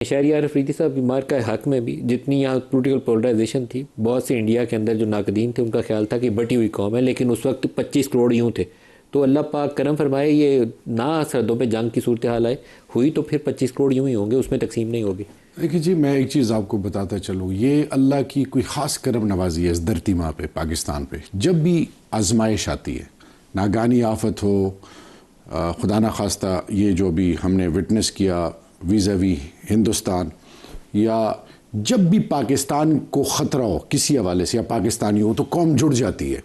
शहरियार अफरीदी साहब बीमार का हक में भी जितनी यहाँ पोलिटिकल पोलराइजेशन थी, बहुत से इंडिया के अंदर जो नाकदीन थे उनका ख्याल था कि बटी हुई कौम है, लेकिन उस वक्त 25 करोड़ यूँ थे। तो अल्लाह पाक करम फरमाए, ये ना सरहदों पे जंग की सूरत हाल आए हुई तो फिर 25 करोड़ यूँ ही होंगे, उसमें तकसीम नहीं होगी। देखिए जी, मैं एक चीज़ आपको बताता चलूँ, ये अल्लाह की कोई ख़ास करम नवाजी है इस धरती माँ पे, पाकिस्तान पे। जब भी आजमाइश आती है, नागानी आफत हो, खुदा ना खास्ता ये जो भी हमने विटनेस किया वीज़ावी हिंदुस्तान, या जब भी पाकिस्तान को ख़तरा हो किसी हवाले से या पाकिस्तानी हो, तो कौम जुड़ जाती है।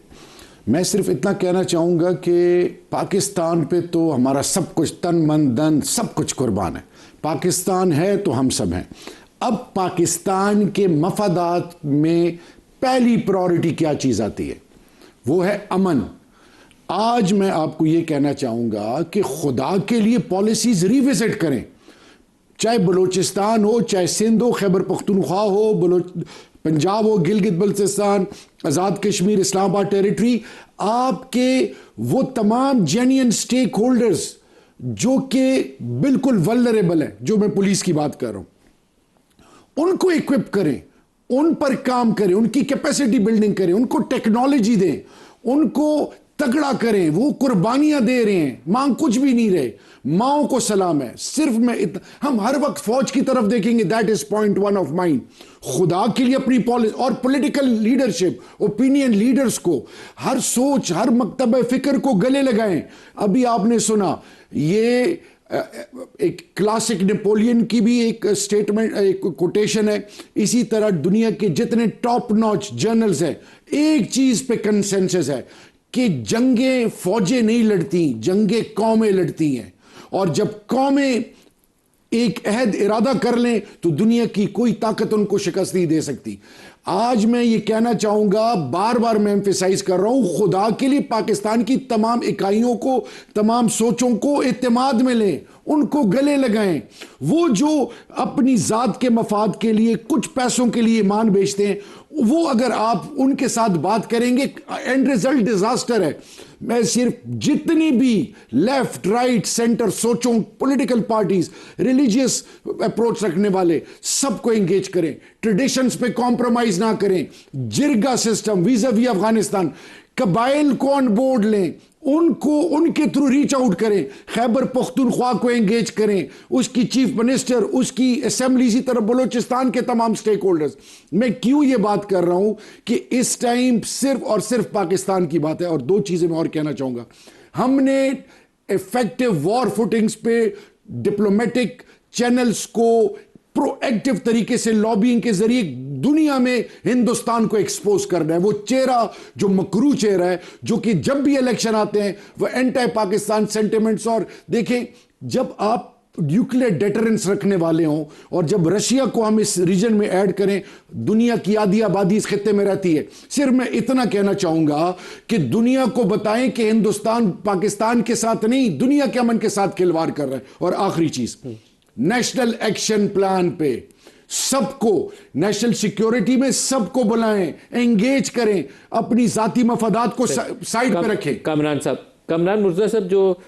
मैं सिर्फ इतना कहना चाहूँगा कि पाकिस्तान पे तो हमारा सब कुछ, तन मन धन सब कुछ कुर्बान है। पाकिस्तान है तो हम सब हैं। अब पाकिस्तान के मफादात में पहली प्रायोरिटी क्या चीज़ आती है? वो है अमन। आज मैं आपको ये कहना चाहूँगा कि खुदा के लिए पॉलिसीज़ रिविजिट करें, चाहे बलूचिस्तान हो, चाहे सिंध हो, खैबर पख्तूनख्वा हो, पंजाब हो, गिलगित बल्तिस्तान, आज़ाद कश्मीर, इस्लामाबाद टेरिटरी। आपके वो तमाम जेन्युइन स्टेक होल्डर्स जो कि बिल्कुल वल्नरेबल है, जो मैं पुलिस की बात कर रहा हूं, उनको इक्विप करें, उन पर काम करें, उनकी कैपेसिटी बिल्डिंग करें, उनको टेक्नोलॉजी दें, उनको तगड़ा करें। वो कुर्बानियां दे रहे हैं, मांग कुछ भी नहीं रहे। माओ को सलाम है। सिर्फ मैं हम हर वक्त फौज की तरफ देखेंगे, that is point one of mind. खुदा के लिए अपनी पॉलिसी और पॉलिटिकल लीडरशिप, ओपिनियन लीडर्स को हर सोच, हर मकतब फिक्र को गले लगाएं। अभी आपने सुना ये एक क्लासिक नेपोलियन की भी एक स्टेटमेंट, एक कोटेशन है। इसी तरह दुनिया के जितने टॉप नॉच जर्नल्स हैं, एक चीज पे कंसेंसस है कि जंगें फौजें नहीं लड़ती, जंगें कौमें लड़ती हैं। और जब कौमें एक अहद इरादा कर लें तो दुनिया की कोई ताकत उनको शिकस्त नहीं दे सकती। आज मैं ये कहना चाहूंगा, बार बार मैं एम्फेसाइज कर रहा हूं, खुदा के लिए पाकिस्तान की तमाम इकाइयों को, तमाम सोचों को इत्तेमाद में लें, उनको गले लगाएं। वो जो अपनी जात के मफाद के लिए, कुछ पैसों के लिए ईमान बेचते हैं, वो अगर आप उनके साथ बात करेंगे, एंड रिजल्ट डिजास्टर है। मैं सिर्फ जितनी भी लेफ्ट राइट सेंटर सोचों, पॉलिटिकल पार्टीज, रिलीजियस अप्रोच रखने वाले, सबको एंगेज करें, ट्रेडिशंस पे कॉम्प्रोमाइज ना करें। जिरगा सिस्टम वीज़ावी अफगानिस्तान, कबाइल को ऑन बोर्ड लें, उनको उनके थ्रू रीच आउट करें, खैबर पख्तूनख्वा को एंगेज करें, उसकी चीफ मिनिस्टर, उसकी असेंबली, इसी तरह बलूचिस्तान के तमाम स्टेक होल्डर्स। मैं क्यों ये बात कर रहा हूं कि इस टाइम सिर्फ और सिर्फ पाकिस्तान की बात है। और दो चीजें मैं और कहना चाहूंगा, हमने इफेक्टिव वॉर फुटिंग्स पे डिप्लोमेटिक चैनल्स को प्रोएक्टिव तरीके से लॉबिंग के जरिए दुनिया में हिंदुस्तान को एक्सपोज करना है। वो चेहरा जो मकरू चेहरा है, जो कि जब भी इलेक्शन आते हैं वो एंटी पाकिस्तान सेंटिमेंट्स, और देखें जब आप न्यूक्लियर डेटरेंस रखने वाले हों और जब रशिया को हम इस रीजन में ऐड करें, दुनिया की आधी आबादी इस खित्ते में रहती है। सिर्फ मैं इतना कहना चाहूंगा कि दुनिया को बताएं कि हिंदुस्तान पाकिस्तान के साथ नहीं, दुनिया के अमन के साथ खिलवाड़ कर रहा है। और आखिरी चीज, नेशनल एक्शन प्लान पे सबको, नेशनल सिक्योरिटी में सबको बुलाएं, एंगेज करें, अपनी जाती मफादात को साइड पे रखें। कामरान साहब, कामरान मुर्तज़ा साहब, जो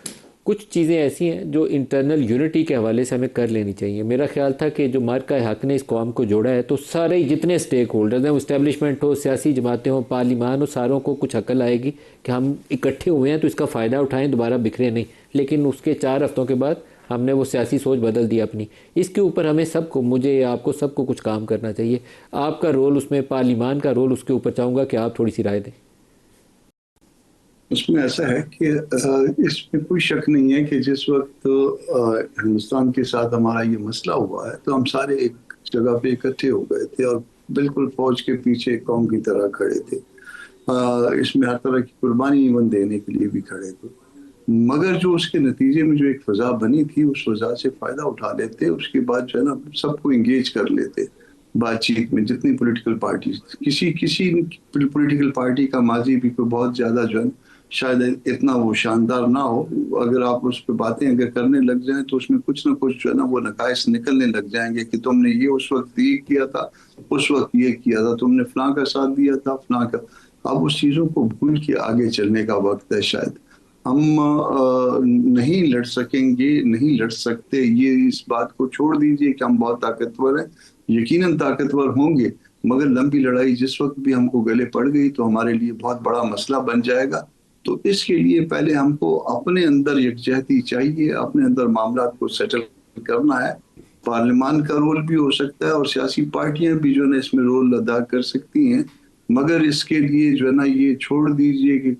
कुछ चीज़ें ऐसी हैं जो इंटरनल यूनिटी के हवाले से हमें कर लेनी चाहिए। मेरा ख्याल था कि जो मार्का हक ने इस कौम को जोड़ा है, तो सारे जितने स्टेक होल्डर्स हैं, इस्टेब्लिशमेंट हो, सियासी जमातें हो, पार्लिमान हो, सारों को कुछ अकल आएगी कि हम इकट्ठे हुए हैं तो इसका फ़ायदा उठाएं, दोबारा बिखरे नहीं। लेकिन उसके 4 हफ्तों के बाद हमने वो सियासी सोच बदल दी अपनी। इसके ऊपर हमें सबको, मुझे आपको सबको कुछ काम करना चाहिए। आपका रोल उसमें, पार्लिमान का रोल, उसके ऊपर चाहूँगा कि आप थोड़ी सी राय दें। उसमें ऐसा है कि इसमें कोई शक नहीं है कि जिस वक्त हिंदुस्तान के साथ हमारा ये मसला हुआ है तो हम सारे एक जगह पे इकट्ठे हो गए थे और बिल्कुल फौज के पीछे कौम की तरह खड़े थे। इसमें हर तरह की कुर्बानी इवन देने के लिए भी खड़े थे। मगर जो उसके नतीजे में जो एक फजा बनी थी, उस फजा से फायदा उठा लेते, उसके बाद जो है ना सबको इंगेज कर लेते बातचीत में। जितनी पॉलिटिकल पार्टी, किसी किसी पॉलिटिकल पार्टी का माजी भी कोई बहुत ज्यादा जो है शायद इतना वो शानदार ना हो, अगर आप उस पर बातें अगर करने लग जाएं तो उसमें कुछ ना कुछ जो है ना वो नकाइस निकलने लग जाएंगे कि तुमने ये उस वक्त ये किया था, उस वक्त ये किया था, तुमने फलां का साथ दिया था, फलां का। अब उस चीजों को भूल के आगे चलने का वक्त है शायद। हम नहीं लड़ सकेंगे, नहीं लड़ सकते, ये इस बात को छोड़ दीजिए कि हम बहुत ताकतवर हैं, यकीनन ताकतवर होंगे, मगर लंबी लड़ाई जिस वक्त भी हमको गले पड़ गई तो हमारे लिए बहुत बड़ा मसला बन जाएगा। तो इसके लिए पहले हमको अपने अंदर यकजहती चाहिए, अपने अंदर मामला को सेटल करना है। पार्लियामान का रोल भी हो सकता है और सियासी पार्टियां भी जो है ना इसमें रोल अदा कर सकती हैं, मगर इसके लिए जो है ना ये छोड़ दीजिए कि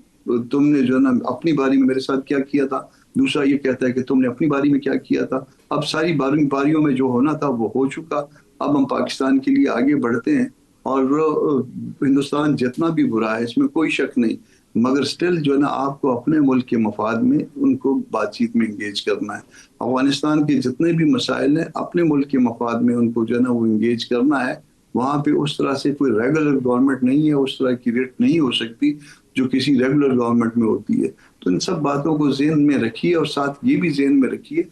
तुमने जो है ना अपनी बारी में मेरे साथ क्या किया था, दूसरा ये कहता है कि तुमने अपनी बारी में क्या किया था। अब सारी बारियों में जो होना था वो हो चुका। अब हम पाकिस्तान के लिए आगे बढ़ते हैं और हिंदुस्तान जितना भी बुरा है इसमें कोई शक नहीं, मगर स्टिल जो है ना आपको अपने मुल्क के मफाद में उनको बातचीत में इंगेज करना है। अफगानिस्तान के जितने भी मसाइल हैं अपने मुल्क के मफाद में उनको जो है ना वो इंगेज करना है। वहाँ पे उस तरह से कोई रेगुलर गवर्नमेंट नहीं है, उस तरह की रेट नहीं हो सकती जो किसी रेगुलर गवर्नमेंट में होती है। तो इन सब बातों को ज़हन में रखिए और साथ ये भी ज़हन में रखिए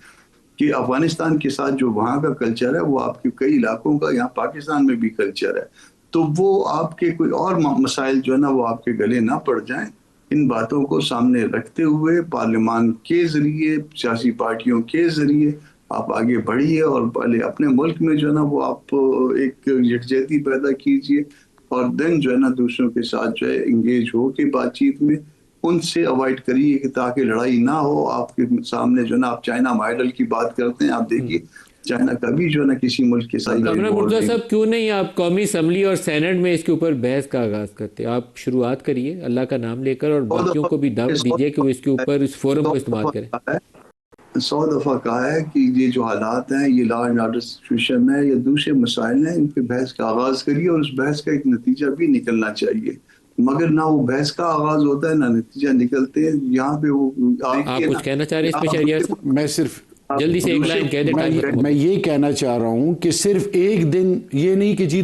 कि अफगानिस्तान के साथ जो वहाँ का कल्चर है वो आपके कई इलाकों का यहाँ पाकिस्तान में भी कल्चर है, तो वो आपके कोई और मसाइल जो है ना वो आपके गले ना पड़ जाएं। इन बातों को सामने रखते हुए पार्लियामान के जरिए, सियासी पार्टियों के जरिए आप आगे बढ़िए और पहले अपने मुल्क में जो है ना वो आप एक यकजहती पैदा कीजिए और देन जो है ना दूसरों के साथ जो है इंगेज हो के बातचीत में उनसे अवॉइड करिए कि ताकि लड़ाई ना हो। आपके सामने जो है ना आप चाइना मॉडल की बात करते हैं, आप देखिए चाइना कभी जो है ना किसी मुल्क के साथ कामरान मुर्तज़ा साहब, क्यों नहीं आप कौमी असम्बली और सेनेट में इसके ऊपर बहस का आगाज़ करते? आप शुरुआत करिए अल्लाह का नाम लेकर और बाकियों को भी दावत दीजिए कि वो इसके ऊपर इस फोरम को इस्तेमाल करें। 100 दफा कहा है कि ये जो हालात हैं, ये लॉ एंड ऑर्डर सिचुएशन है या दूसरे मसाइल हैं, इन पे बहस का आगाज करिए और उस बहस का एक नतीजा भी निकलना चाहिए, मगर ना वो बहस का आगाज होता है ना नतीजा निकलते हैं। यहाँ पे वो आप कुछ कहना चाह रहे हैं इस पे शहरियार साहब? मैं सिर्फ जल्दी से एक लाइन कह दें। मैं ये कहना चाह रहा हूं कि सिर्फ एक दिन ये नहीं कि जी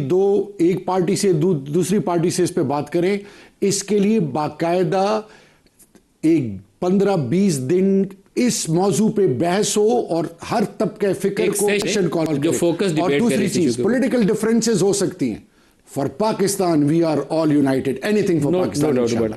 एक पार्टी से दूसरी पार्टी से इस पे बात करें, इसके लिए बाकायदा एक 15-20 दिन इस मौजू पे बहस हो और हर तबके फिक्र को सेशन कॉल जो फोकस और दूसरी चीज पॉलिटिकल डिफरेंसेस हो सकती हैं। For Pakistan we are all united, anything for Pakistan.